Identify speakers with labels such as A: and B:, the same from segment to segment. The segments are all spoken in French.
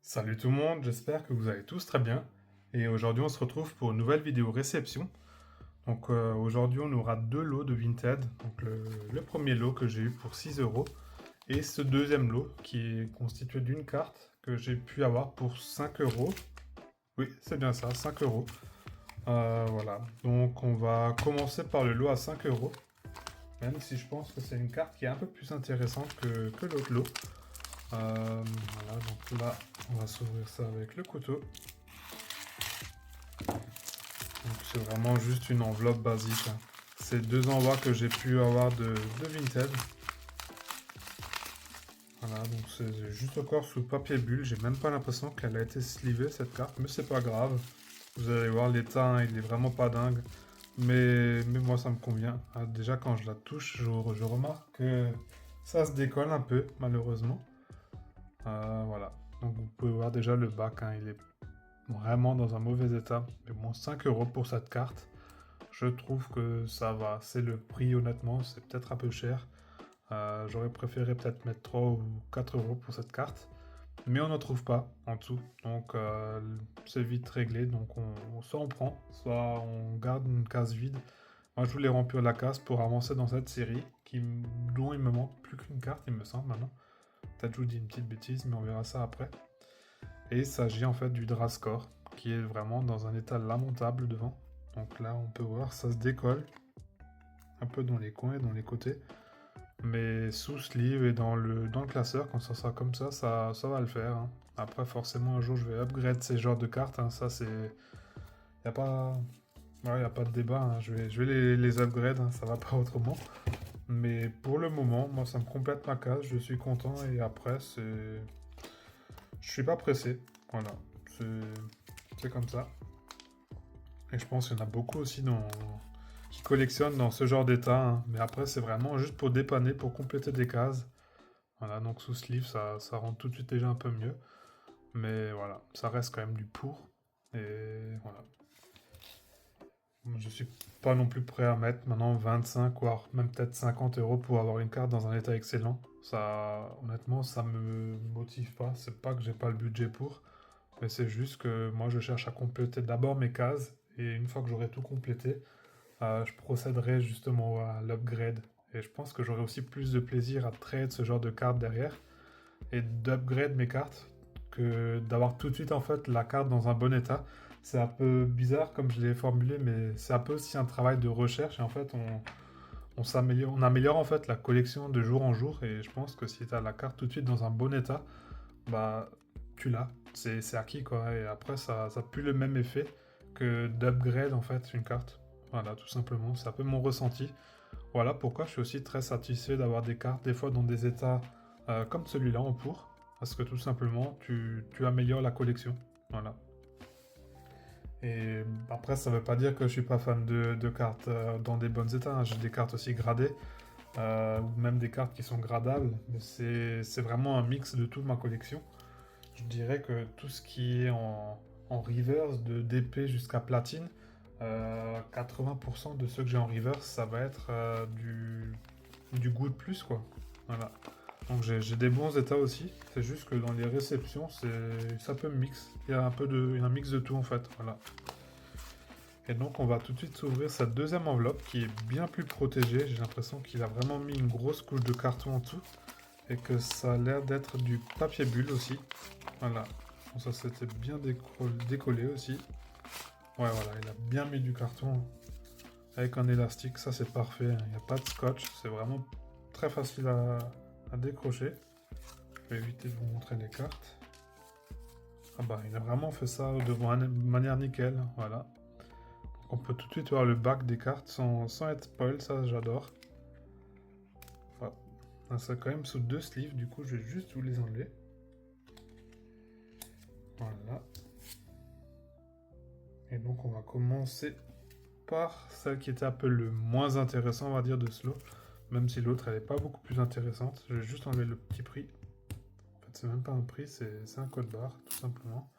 A: Salut tout le monde, j'espère que vous allez tous très bien. Et aujourd'hui, on se retrouve pour une nouvelle vidéo réception. Donc aujourd'hui, on aura deux lots de Vinted. Donc le premier lot que j'ai eu pour 6 euros et ce deuxième lot qui est constitué d'une carte que j'ai pu avoir pour 5 euros. Oui, c'est bien ça, 5 euros. Voilà, donc on va commencer par le lot à 5 euros. Même si je pense que c'est une carte qui est un peu plus intéressante que l'autre lot. Voilà, donc là, on va s'ouvrir ça avec le couteau. Donc c'est vraiment juste une enveloppe basique, hein. C'est deux envois que j'ai pu avoir de Vinted. Voilà, donc c'est juste encore sous papier bulle. J'ai même pas l'impression qu'elle a été slivée cette carte, mais c'est pas grave. Vous allez voir, l'état, hein, il est vraiment pas dingue. Mais moi ça me convient. Ah, déjà quand je la touche, je remarque que ça se décolle un peu, malheureusement. Voilà. Donc vous pouvez voir déjà le bac, hein, il est vraiment dans un mauvais état. Mais bon, 5 euros pour cette carte. Je trouve que ça va. C'est le prix, honnêtement, c'est peut-être un peu cher. J'aurais préféré peut-être mettre 3 ou 4 euros pour cette carte. Mais on n'en trouve pas en dessous. Donc c'est vite réglé. Donc soit on prend, soit on garde une case vide. Moi je voulais remplir la case pour avancer dans cette série dont il me manque plus qu'une carte, il me semble maintenant. Peut-être je vous dis une petite bêtise, mais on verra ça après. Et il s'agit en fait du Drascore, qui est vraiment dans un état lamentable devant. Donc là, on peut voir, ça se décolle un peu dans les coins et dans les côtés. Mais sous sleeve et dans le classeur, quand ça sera comme ça va le faire, hein. Après, forcément, un jour, je vais upgrade ces genres de cartes, hein. Ça, c'est... Y a pas... Ouais, y a pas de débat, hein. Je vais les upgrade, hein. Ça va pas autrement. Mais pour le moment, moi, ça me complète ma case. Je suis content. Et après, c'est... Je suis pas pressé. Voilà. C'est comme ça. Et je pense qu'il y en a beaucoup aussi qui collectionnent dans ce genre d'état, hein. Mais après, c'est vraiment juste pour dépanner, pour compléter des cases. Voilà, donc sous sleeve, ça rend tout de suite déjà un peu mieux. Mais voilà, ça reste quand même du pour. Et voilà. Je suis pas non plus prêt à mettre maintenant 25 voire même peut-être 50 euros pour avoir une carte dans un état excellent. Ça, honnêtement, ça me motive pas. C'est pas que j'ai pas le budget pour, mais c'est juste que moi je cherche à compléter d'abord mes cases. Et une fois que j'aurai tout complété, je procéderai justement à l'upgrade. Et je pense que j'aurai aussi plus de plaisir à trade ce genre de cartes derrière et d'upgrade mes cartes que d'avoir tout de suite en fait la carte dans un bon état. C'est un peu bizarre comme je l'ai formulé, mais c'est un peu aussi un travail de recherche et en fait on améliore en fait la collection de jour en jour et je pense que si tu as la carte tout de suite dans un bon état, bah tu l'as, c'est acquis quoi et après ça a plus le même effet que d'upgrade en fait une carte. Voilà, tout simplement, c'est un peu mon ressenti. Voilà pourquoi je suis aussi très satisfait d'avoir des cartes, des fois dans des états comme celui-là en pour, parce que tout simplement, tu améliores la collection. Voilà. Et après, ça veut pas dire que je suis pas fan de cartes dans des bons états, hein. J'ai des cartes aussi gradées, ou même des cartes qui sont gradables, mais c'est vraiment un mix de toute ma collection. Je dirais que tout ce qui est en reverse, de DP jusqu'à platine, 80% de ceux que j'ai en reverse, ça va être du goût de plus, quoi. Voilà. Donc j'ai des bons états aussi. C'est juste que dans les réceptions, c'est un peu mix. Il y a un mix de tout en fait. Voilà. Et donc on va tout de suite s'ouvrir cette deuxième enveloppe qui est bien plus protégée. J'ai l'impression qu'il a vraiment mis une grosse couche de carton en dessous et que ça a l'air d'être du papier bulle aussi. Voilà. Bon, ça c'était bien décollé aussi. Ouais, voilà, il a bien mis du carton avec un élastique. Ça c'est parfait, hein. Il n'y a pas de scotch. C'est vraiment très facile à décrocher. Je vais éviter de vous montrer les cartes. Ah bah, il a vraiment fait ça de manière nickel. Voilà. Donc on peut tout de suite voir le bac des cartes sans être spoil. Ça, j'adore. Enfin, là, c'est quand même sous deux sleeves. Du coup, je vais juste vous les enlever. Voilà. Et donc, on va commencer par celle qui était un peu le moins intéressant, on va dire, de ce lot. Même si l'autre, elle n'est pas beaucoup plus intéressante. Je vais juste enlever le petit prix. En fait, c'est même pas un prix, c'est un code barre, tout simplement.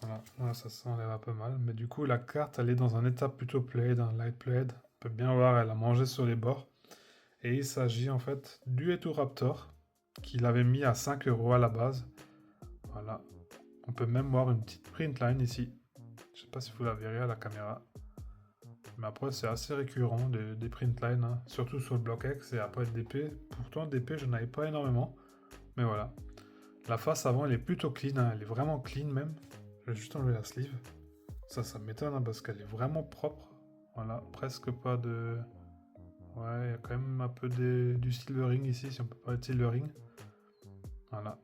A: Voilà, là, ça s'enlève un peu mal. Mais du coup, la carte, elle est dans un état plutôt plaid, un light plaid. On peut bien voir, elle a mangé sur les bords. Et il s'agit en fait du Raptor qu'il avait mis à 5 euros à la base. Voilà. On peut même voir une petite print line ici. Je sais pas si vous la verrez à la caméra. Mais après, c'est assez récurrent des print lines, hein. Surtout sur le bloc X et après DP. Pourtant, DP, je n'avais pas énormément. Mais voilà. La face avant, elle est plutôt clean, hein. Elle est vraiment clean même. Je vais juste enlever la sleeve. Ça m'étonne, hein, parce qu'elle est vraiment propre. Voilà, presque pas de... Ouais, il y a quand même un peu du silvering ici, si on peut parler de silvering. Voilà.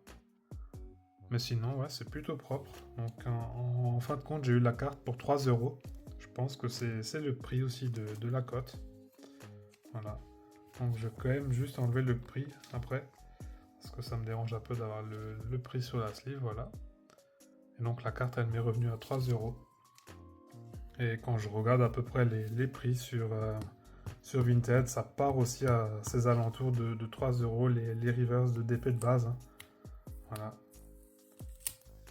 A: Mais sinon, ouais, c'est plutôt propre. Donc en fin de compte, j'ai eu la carte pour 3 euros. Je pense que c'est le prix aussi de la cote. Voilà. Donc je vais quand même juste enlever le prix après. Parce que ça me dérange un peu d'avoir le prix sur la sleeve, voilà. Et donc la carte, elle m'est revenue à 3 euros. Et quand je regarde à peu près les prix sur Vinted, ça part aussi à ces alentours de 3 euros les reverse de DP de base, hein. Voilà.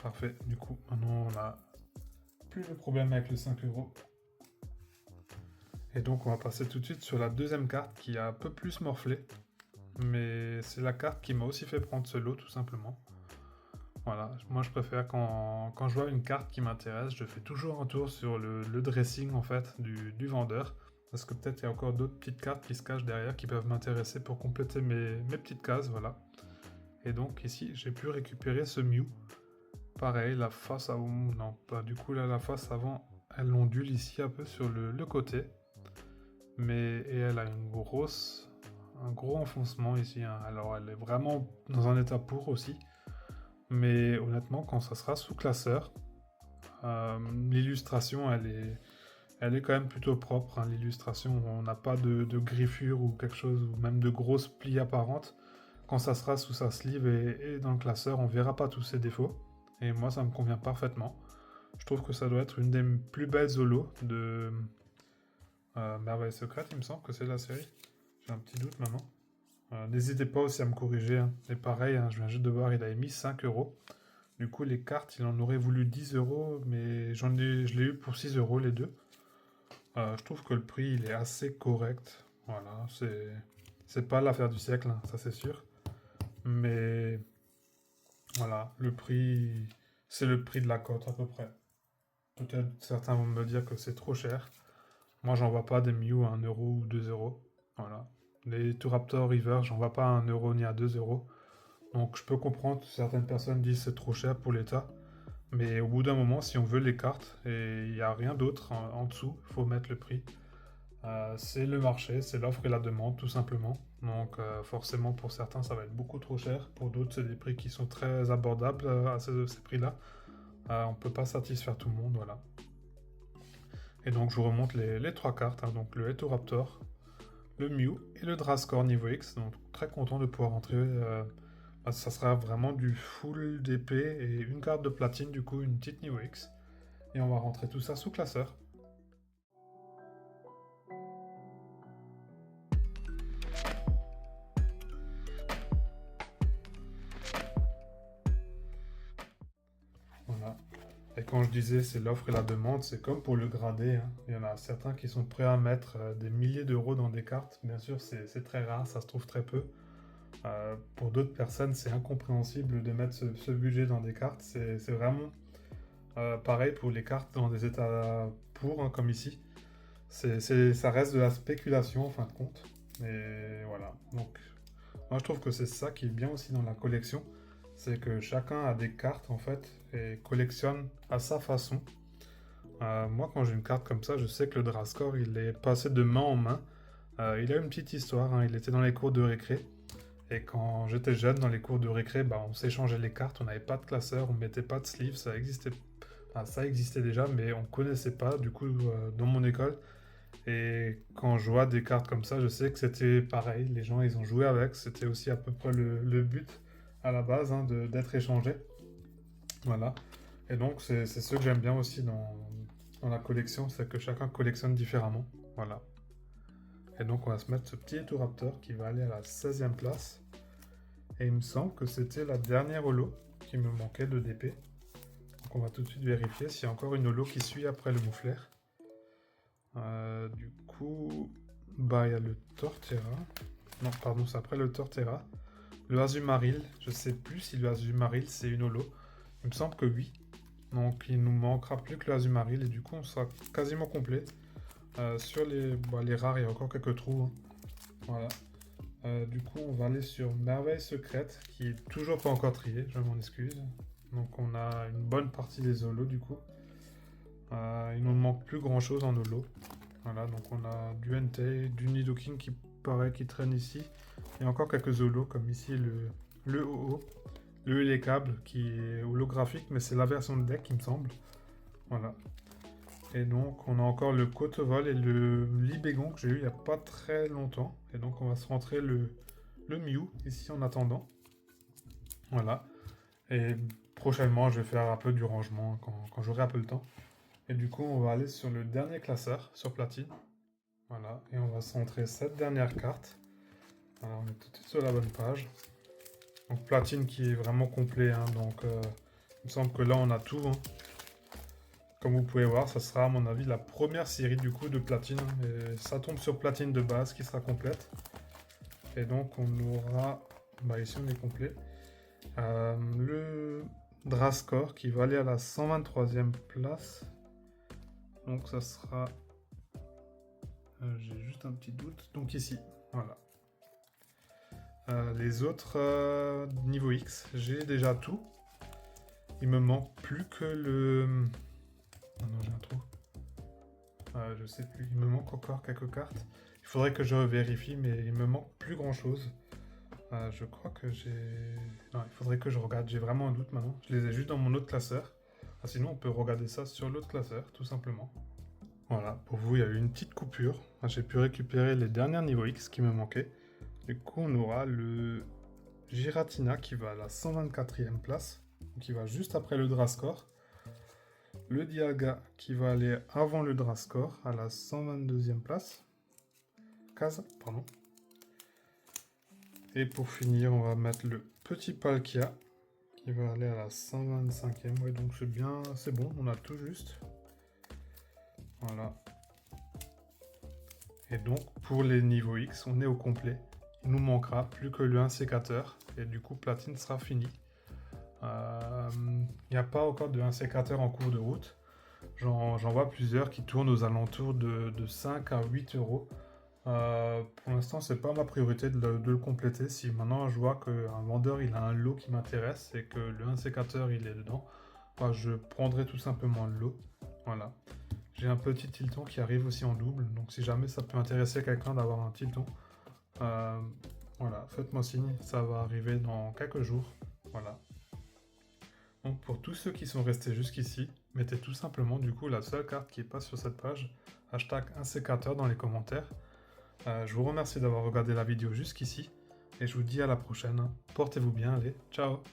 A: Parfait. Du coup, maintenant on a plus de problème avec le 5 euros. Et donc on va passer tout de suite sur la deuxième carte qui a un peu plus morflé. Mais c'est la carte qui m'a aussi fait prendre ce lot tout simplement. Voilà, moi je préfère quand je vois une carte qui m'intéresse, je fais toujours un tour sur le dressing en fait du vendeur. Parce que peut-être il y a encore d'autres petites cartes qui se cachent derrière qui peuvent m'intéresser pour compléter mes petites cases, voilà. Et donc ici j'ai pu récupérer ce Mew. Pareil, la face avant, non pas du coup là la face avant, elle ondule ici un peu sur le côté. Et elle a un gros enfoncement ici, hein. Alors elle est vraiment dans un état pour aussi. Mais honnêtement, quand ça sera sous classeur, l'illustration, elle est quand même plutôt propre, hein. L'illustration, on n'a pas de griffure ou quelque chose, ou même de grosses plis apparentes. Quand ça sera sous sa sleeve et dans le classeur, on verra pas tous ces défauts. Et moi, ça me convient parfaitement. Je trouve que ça doit être une des plus belles holos de Merveille Secrète, il me semble que c'est la série. J'ai un petit doute maintenant. N'hésitez pas aussi à me corriger, hein. Et pareil, hein, je viens juste de voir, il avait mis 5 euros. Du coup, les cartes, il en aurait voulu 10 euros, mais je l'ai eu pour 6 euros les deux. Je trouve que le prix, il est assez correct. Voilà, c'est pas l'affaire du siècle, hein, ça c'est sûr. Mais voilà, le prix, c'est le prix de la cote à peu près. Peut-être certains vont me dire que c'est trop cher. Moi, j'en vois pas des Mew à 1 euro ou 2 euros. Voilà. Les Turaptor River, j'en vois pas à 1 euro ni à 2 euros. Donc je peux comprendre que certaines personnes disent c'est trop cher pour l'État. Mais au bout d'un moment, si on veut les cartes et il n'y a rien d'autre en dessous, il faut mettre le prix. C'est le marché, c'est l'offre et la demande tout simplement. Donc forcément pour certains ça va être beaucoup trop cher. Pour d'autres c'est des prix qui sont très abordables à ces prix-là. On ne peut pas satisfaire tout le monde, voilà. Et donc je vous remonte les trois cartes, hein. Donc le Raptor, le Mew et le Drascore niveau X. Donc très content de pouvoir rentrer. Ça sera vraiment du full DP et une carte de platine, du coup une petite niveau X. Et on va rentrer tout ça sous classeur. Voilà. Et quand je disais c'est l'offre et la demande, c'est comme pour le gradé, hein. Il y en a certains qui sont prêts à mettre des milliers d'euros dans des cartes. Bien sûr, c'est très rare, ça se trouve très peu. Pour d'autres personnes, c'est incompréhensible de mettre ce budget dans des cartes. C'est vraiment pareil pour les cartes dans des états pour, hein, comme ici. Ça reste de la spéculation en fin de compte. Et voilà. Donc, moi je trouve que c'est ça qui est bien aussi dans la collection. C'est que chacun a des cartes en fait et collectionne à sa façon. Moi, quand j'ai une carte comme ça, je sais que le Drascore il est passé de main en main. Il a une petite histoire, hein. Il était dans les cours de récré. Et quand j'étais jeune, dans les cours de récré, bah, on s'échangeait les cartes, on n'avait pas de classeur, on mettait pas de sleeve, ça existait déjà, mais on connaissait pas, du coup, dans mon école. Et quand je vois des cartes comme ça, je sais que c'était pareil, les gens, ils ont joué avec, c'était aussi à peu près le but à la base, hein, d'être échangé. Voilà. Et donc, c'est ce que j'aime bien aussi dans la collection, c'est que chacun collectionne différemment. Voilà. Et donc on va se mettre ce petit Raptor qui va aller à la 16e place. Et il me semble que c'était la dernière holo qui me manquait de DP. Donc on va tout de suite vérifier s'il y a encore une holo qui suit après le mouflaire. Du coup, bah il y a le Torterra. Non, pardon, c'est après le Torterra. Le Azumaril, je sais plus si le Azumaril c'est une holo. Il me semble que oui. Donc il nous manquera plus que l'Azumarill et du coup on sera quasiment complet. Sur les rares, il y a encore quelques trous, hein. Voilà. Du coup, on va aller sur Merveille Secrète, qui est toujours pas encore triée, je m'en excuse. Donc on a une bonne partie des holos du coup. Il nous manque plus grand chose en holo. Voilà, donc on a du Entei, du Nidoking qui paraît qui traîne ici. Et encore quelques holos, comme ici le OO, le Hélicable qui est holographique, mais c'est la version de deck, il me semble. Voilà. Et donc on a encore le Cotevol et le Libégon que j'ai eu il n'y a pas très longtemps. Et donc on va se rentrer le Mew ici en attendant. Voilà. Et prochainement je vais faire un peu du rangement quand j'aurai un peu le temps. Et du coup on va aller sur le dernier classeur, sur Platine. Voilà. Et on va se rentrer cette dernière carte. Alors on est tout de suite sur la bonne page. Donc Platine qui est vraiment complet, hein, donc il me semble que là on a tout, hein. Comme vous pouvez voir, ça sera à mon avis la première série du coup de Platine. Et ça tombe sur Platine de base qui sera complète. Et donc on aura, bah ici on est complet, le Drascore qui va aller à la 123e place. Donc ça sera, j'ai juste un petit doute, donc ici, voilà. Les autres niveau X, j'ai déjà tout. Il me manque plus que le... Oh non, j'ai un trou. Je sais plus, il me manque encore quelques cartes. Il faudrait que je vérifie, mais il me manque plus grand chose. Je crois que j'ai... Non, il faudrait que je regarde, j'ai vraiment un doute maintenant. Je les ai juste dans mon autre classeur. Sinon, on peut regarder ça sur l'autre classeur, tout simplement. Voilà, pour vous, il y a eu une petite coupure. J'ai pu récupérer les derniers niveaux X qui me manquaient. Du coup, on aura le Giratina qui va à la 124e place, qui va juste après le Drascore. Le Dialga qui va aller avant le Drascore à la 122e place. Case, pardon. Et pour finir, on va mettre le petit Palkia qui va aller à la 125e. Ouais, donc c'est bien, c'est bon, on a tout juste. Voilà. Et donc pour les niveaux X, on est au complet. Il nous manquera plus que le 1 sécateur et du coup Platine sera fini. Il n'y a pas encore de 1 sécateur en cours de route. J'en vois plusieurs qui tournent aux alentours de 5 à 8 euros. Pour l'instant, c'est pas ma priorité de le compléter. Si maintenant je vois qu'un vendeur il a un lot qui m'intéresse et que le 1 sécateur il est dedans, bah, je prendrai tout simplement le lot. Voilà. J'ai un petit Tilton qui arrive aussi en double, donc si jamais ça peut intéresser quelqu'un d'avoir un Tilton, voilà, faites-moi signe, ça va arriver dans quelques jours. Voilà. Donc pour tous ceux qui sont restés jusqu'ici, mettez tout simplement du coup la seule carte qui est pas sur cette page, hashtag 1sécateur dans les commentaires. Je vous remercie d'avoir regardé la vidéo jusqu'ici et je vous dis à la prochaine. Portez-vous bien, allez, ciao!